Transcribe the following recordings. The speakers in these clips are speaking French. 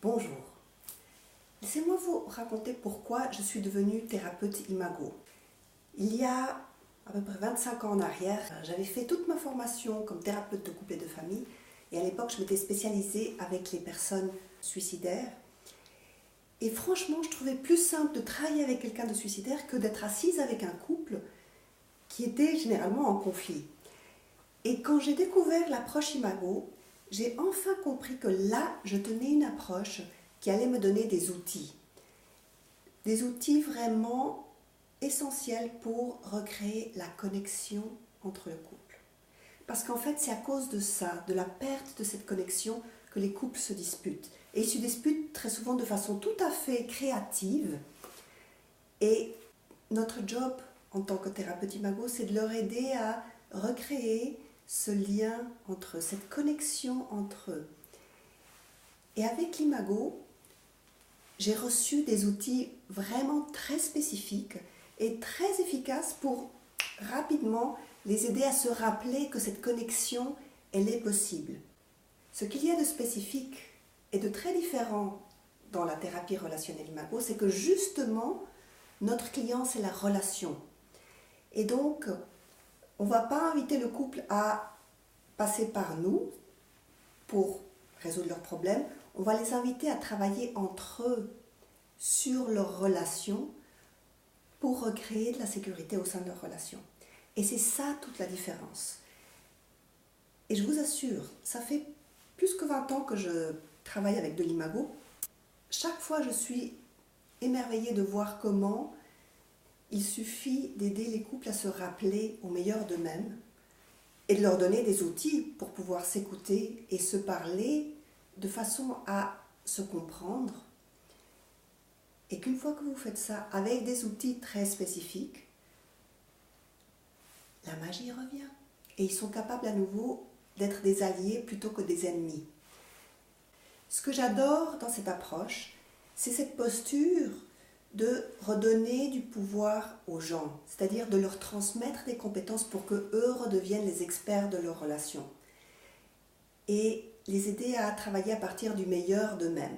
Bonjour. Laissez-moi vous raconter pourquoi je suis devenue thérapeute imago. Il y a à peu près 25 ans en arrière, j'avais fait toute ma formation comme thérapeute de couple et de famille et à l'époque je m'étais spécialisée avec les personnes suicidaires. Et franchement, je trouvais plus simple de travailler avec quelqu'un de suicidaire que d'être assise avec un couple qui était généralement en conflit. Et quand j'ai découvert l'approche imago, j'ai enfin compris que là, je tenais une approche qui allait me donner des outils. Des outils vraiment essentiels pour recréer la connexion entre le couple. Parce qu'en fait, c'est à cause de ça, de la perte de cette connexion, que les couples se disputent. Et ils se disputent très souvent de façon tout à fait créative. Et notre job en tant que thérapeute imago, c'est de leur aider à recréer ce lien entre eux, cette connexion entre eux. Et avec l'imago, j'ai reçu des outils vraiment très spécifiques et très efficaces pour rapidement les aider à se rappeler que cette connexion, elle est possible. Ce qu'il y a de spécifique et de très différent dans la thérapie relationnelle imago, c'est que justement, notre client, c'est la relation. Et donc, on ne va pas inviter le couple à passer par nous pour résoudre leurs problèmes. On va les inviter à travailler entre eux sur leur relation pour recréer de la sécurité au sein de leur relation. Et c'est ça toute la différence. Et je vous assure, ça fait plus que 20 ans que je travaille avec de l'imago. Chaque fois, je suis émerveillée de voir comment il suffit d'aider les couples à se rappeler au meilleur d'eux-mêmes et de leur donner des outils pour pouvoir s'écouter et se parler de façon à se comprendre. Et qu'une fois que vous faites ça avec des outils très spécifiques, la magie revient. Et ils sont capables à nouveau d'être des alliés plutôt que des ennemis. Ce que j'adore dans cette approche, c'est cette posture de redonner du pouvoir aux gens, c'est-à-dire de leur transmettre des compétences pour qu'eux redeviennent les experts de leur relation et les aider à travailler à partir du meilleur d'eux-mêmes.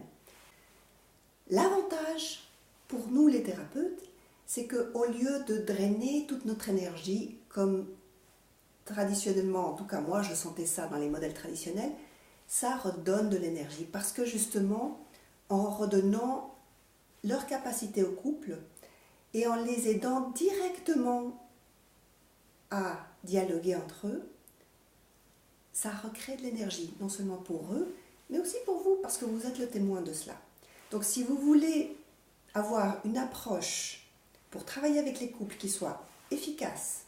L'avantage pour nous les thérapeutes, c'est qu'au lieu de drainer toute notre énergie, comme traditionnellement, en tout cas moi je sentais ça dans les modèles traditionnels, ça redonne de l'énergie parce que justement, en redonnant leur capacité au couple et en les aidant directement à dialoguer entre eux, ça recrée de l'énergie, non seulement pour eux, mais aussi pour vous, parce que vous êtes le témoin de cela. Donc si vous voulez avoir une approche pour travailler avec les couples qui soit efficace,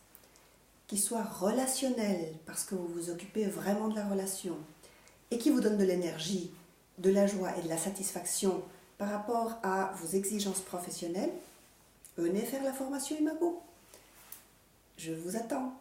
qui soit relationnelle, parce que vous vous occupez vraiment de la relation, et qui vous donne de l'énergie, de la joie et de la satisfaction par rapport à vos exigences professionnelles, venez faire la formation imago. Je vous attends.